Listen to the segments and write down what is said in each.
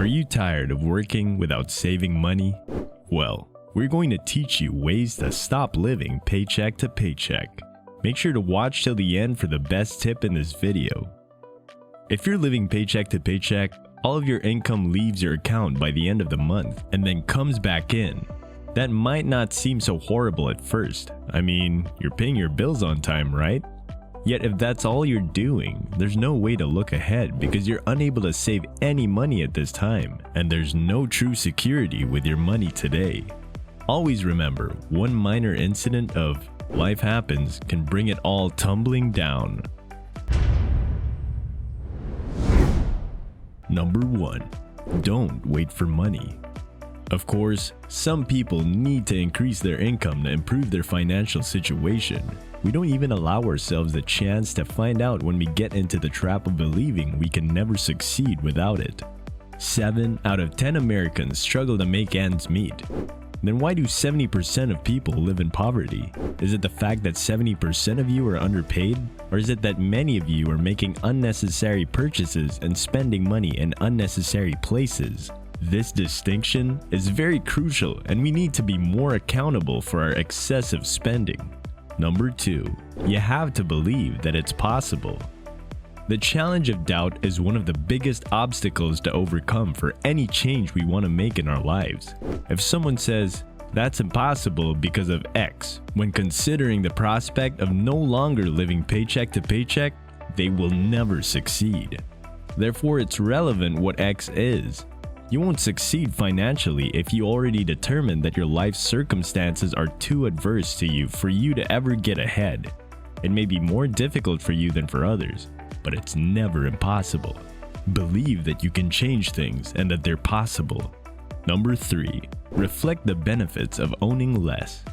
Are you tired of working without saving money? Well, we're going to teach you ways to stop living paycheck to paycheck. Make sure to watch till the end for the best tip in this video. If you're living paycheck to paycheck, all of your income leaves your account by the end of the month and then comes back in. That might not seem so horrible at first. I mean, you're paying your bills on time, right? Yet if that's all you're doing, there's no way to look ahead because you're unable to save any money at this time, and there's no true security with your money today. Always remember, one minor incident of life happens can bring it all tumbling down. Number 1. Don't wait for money. Of course, some people need to increase their income to improve their financial situation. We don't even allow ourselves the chance to find out when we get into the trap of believing we can never succeed without it. 7 out of 10 Americans struggle to make ends meet. Then why do 70% of people live in poverty? Is it the fact that 70% of you are underpaid? Or is it that many of you are making unnecessary purchases and spending money in unnecessary places? This distinction is very crucial, and we need to be more accountable for our excessive spending. Number 2. You have to believe that it's possible. The challenge of doubt is one of the biggest obstacles to overcome for any change we want to make in our lives. If someone says, "That's impossible because of X," when considering the prospect of no longer living paycheck to paycheck, they will never succeed. Therefore, it's relevant what X is. You won't succeed financially if you already determined that your life circumstances are too adverse to you for you to ever get ahead. It may be more difficult for you than for others, but it's never impossible. Believe that you can change things and that they're possible. Number 3. Reflect the benefits of owning less.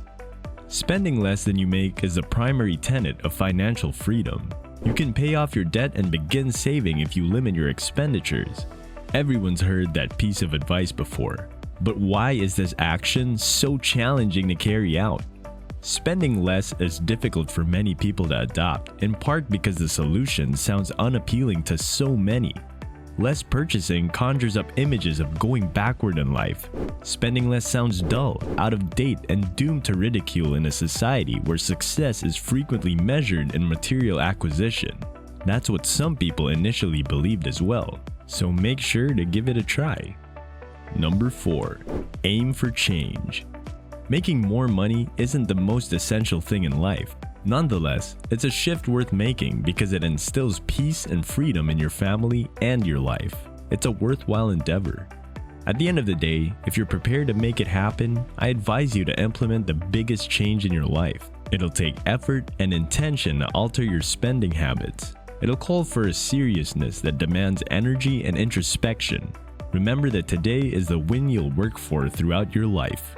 Spending less than you make is the primary tenet of financial freedom. You can pay off your debt and begin saving if you limit your expenditures. Everyone's heard that piece of advice before, but why is this action so challenging to carry out? Spending less is difficult for many people to adopt, in part because the solution sounds unappealing to so many. Less purchasing conjures up images of going backward in life. Spending less sounds dull, out of date, and doomed to ridicule in a society where success is frequently measured in material acquisition. That's what some people initially believed as well. So make sure to give it a try. Number 4. Aim for change. Making more money isn't the most essential thing in life. Nonetheless, it's a shift worth making because it instills peace and freedom in your family and your life. It's a worthwhile endeavor. At the end of the day, if you're prepared to make it happen, I advise you to implement the biggest change in your life. It'll take effort and intention to alter your spending habits. It'll call for a seriousness that demands energy and introspection. Remember that today is the win you'll work for throughout your life.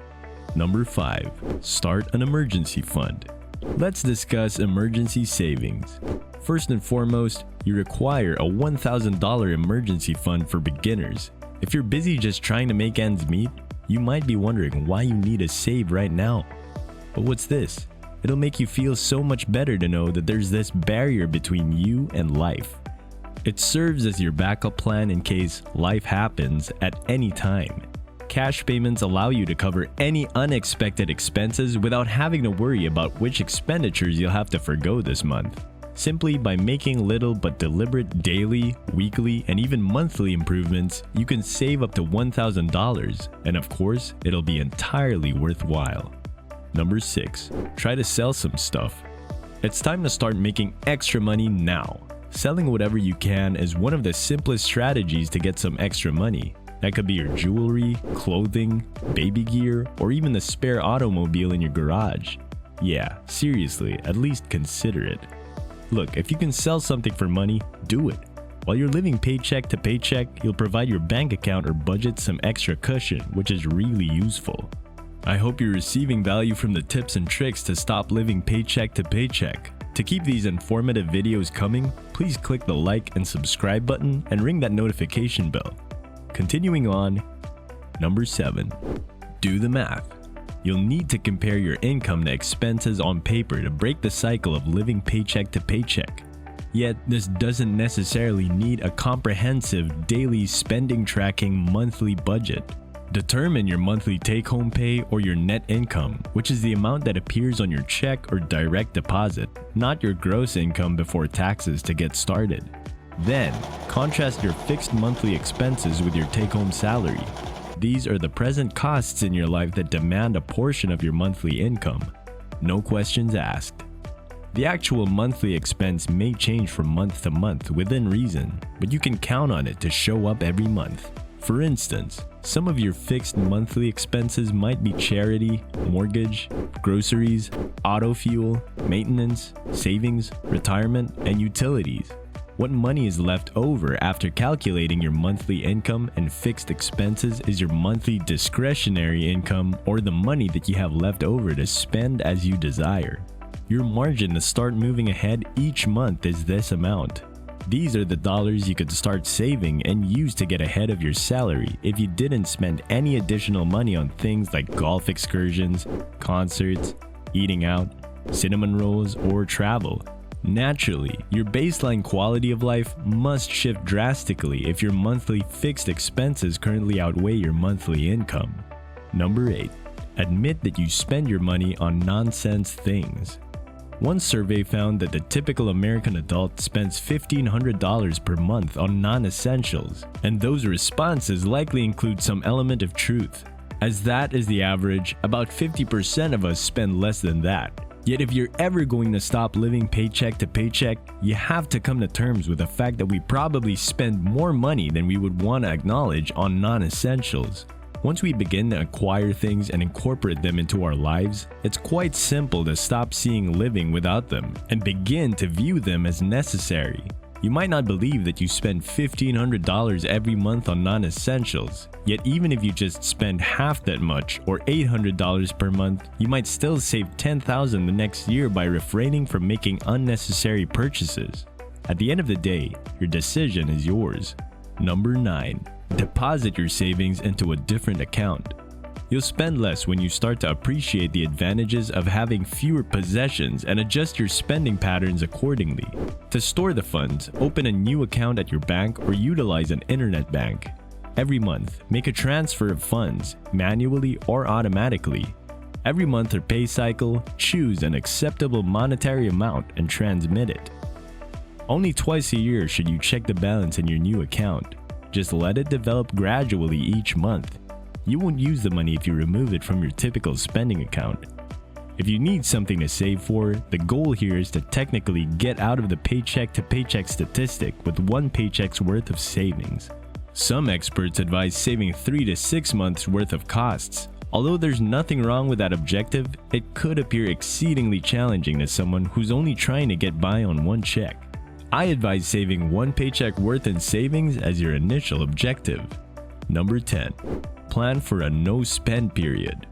Number 5. Start an emergency fund. Let's discuss emergency savings. First and foremost, you require a $1,000 emergency fund for beginners. If you're busy just trying to make ends meet, you might be wondering why you need to save right now. But what's this? It'll make you feel so much better to know that there's this barrier between you and life. It serves as your backup plan in case life happens at any time. Cash payments allow you to cover any unexpected expenses without having to worry about which expenditures you'll have to forgo this month. Simply by making little but deliberate daily, weekly, and even monthly improvements, you can save up to $1,000, and of course, it'll be entirely worthwhile. Number 6. Try to sell some stuff. It's time to start making extra money now. Selling whatever you can is one of the simplest strategies to get some extra money. That could be your jewelry, clothing, baby gear, or even the spare automobile in your garage. Yeah, seriously, at least consider it. Look, if you can sell something for money, do it. While you're living paycheck to paycheck, you'll provide your bank account or budget some extra cushion, which is really useful. I hope you're receiving value from the tips and tricks to stop living paycheck to paycheck. To keep these informative videos coming, please click the like and subscribe button and ring that notification bell. Continuing on, number 7. Do the math. You'll need to compare your income to expenses on paper to break the cycle of living paycheck to paycheck. Yet, this doesn't necessarily need a comprehensive daily spending tracking monthly budget. Determine your monthly take-home pay or your net income, which is the amount that appears on your check or direct deposit, not your gross income before taxes to get started. Then, contrast your fixed monthly expenses with your take-home salary. These are the present costs in your life that demand a portion of your monthly income. No questions asked. The actual monthly expense may change from month to month within reason, but you can count on it to show up every month. For instance, some of your fixed monthly expenses might be charity, mortgage, groceries, auto fuel, maintenance, savings, retirement, and utilities. What money is left over after calculating your monthly income and fixed expenses is your monthly discretionary income, or the money that you have left over to spend as you desire. Your margin to start moving ahead each month is this amount. These are the dollars you could start saving and use to get ahead of your salary if you didn't spend any additional money on things like golf excursions, concerts, eating out, cinnamon rolls, or travel. Naturally, your baseline quality of life must shift drastically if your monthly fixed expenses currently outweigh your monthly income. Number 8. Admit that you spend your money on nonsense things. One survey found that the typical American adult spends $1,500 per month on non-essentials, and those responses likely include some element of truth. As that is the average, about 50% of us spend less than that. Yet if you're ever going to stop living paycheck to paycheck, you have to come to terms with the fact that we probably spend more money than we would want to acknowledge on non-essentials. Once we begin to acquire things and incorporate them into our lives, it's quite simple to stop seeing living without them and begin to view them as necessary. You might not believe that you spend $1,500 every month on non-essentials, yet even if you just spend half that much or $800 per month, you might still save $10,000 the next year by refraining from making unnecessary purchases. At the end of the day, your decision is yours. Number 9. Deposit your savings into a different account. You'll spend less when you start to appreciate the advantages of having fewer possessions and adjust your spending patterns accordingly. To store the funds, open a new account at your bank or utilize an internet bank. Every month, make a transfer of funds, manually or automatically. Every month or pay cycle, choose an acceptable monetary amount and transmit it. Only twice a year should you check the balance in your new account. Just let it develop gradually each month. You won't use the money if you remove it from your typical spending account. If you need something to save for, the goal here is to technically get out of the paycheck to paycheck statistic with one paycheck's worth of savings. Some experts advise saving 3 to 6 months worth of costs. Although there's nothing wrong with that objective, it could appear exceedingly challenging to someone who's only trying to get by on one check. I advise saving one paycheck worth in savings as your initial objective. Number 10. Plan for a no-spend period.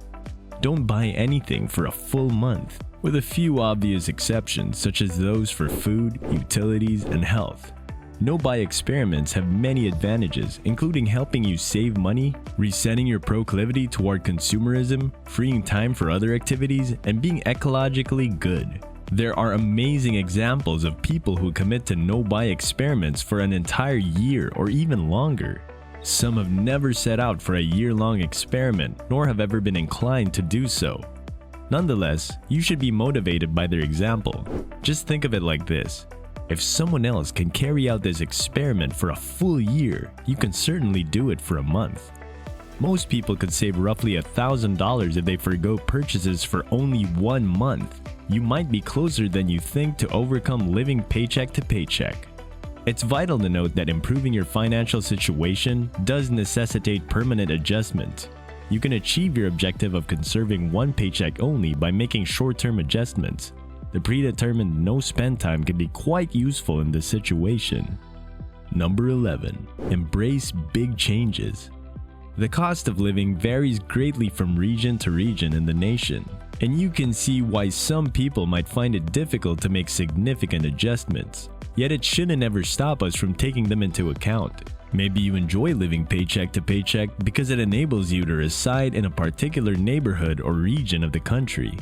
Don't buy anything for a full month, with a few obvious exceptions such as those for food, utilities, and health. No-buy experiments have many advantages, including helping you save money, resetting your proclivity toward consumerism, freeing time for other activities, and being ecologically good. There are amazing examples of people who commit to no-buy experiments for an entire year or even longer. Some have never set out for a year-long experiment, nor have ever been inclined to do so. Nonetheless, you should be motivated by their example. Just think of it like this. If someone else can carry out this experiment for a full year, you can certainly do it for a month. Most people could save roughly $1,000 if they forgo purchases for only 1 month. You might be closer than you think to overcome living paycheck to paycheck. It's vital to note that improving your financial situation does necessitate permanent adjustment. You can achieve your objective of conserving one paycheck only by making short-term adjustments. The predetermined no-spend time can be quite useful in this situation. Number 11. Embrace big changes. The cost of living varies greatly from region to region in the nation, and you can see why some people might find it difficult to make significant adjustments. Yet it shouldn't ever stop us from taking them into account. Maybe you enjoy living paycheck to paycheck because it enables you to reside in a particular neighborhood or region of the country.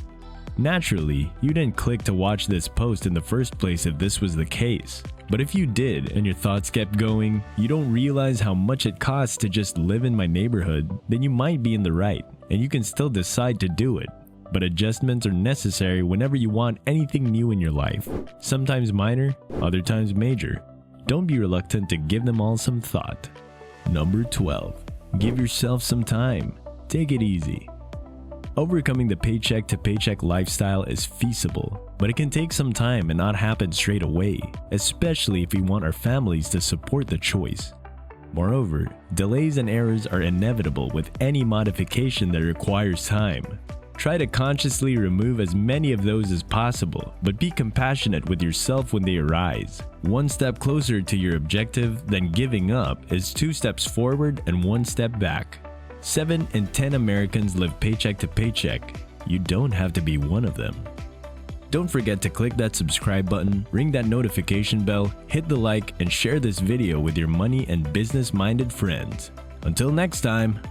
Naturally, you didn't click to watch this post in the first place if this was the case. But if you did and your thoughts kept going, you don't realize how much it costs to just live in my neighborhood, then you might be in the right, and you can still decide to do it. But adjustments are necessary whenever you want anything new in your life. Sometimes minor, other times major. Don't be reluctant to give them all some thought. Number 12. Give yourself some time. Take it easy. Overcoming the paycheck to paycheck lifestyle is feasible, but it can take some time and not happen straight away, especially if we want our families to support the choice. Moreover, delays and errors are inevitable with any modification that requires time. Try to consciously remove as many of those as possible, but be compassionate with yourself when they arise. One step closer to your objective than giving up is 2 steps forward and 1 step back. 7 in 10 Americans live paycheck to paycheck. You don't have to be one of them. Don't forget to click that subscribe button, ring that notification bell, hit the like, and share this video with your money and business-minded friends. Until next time.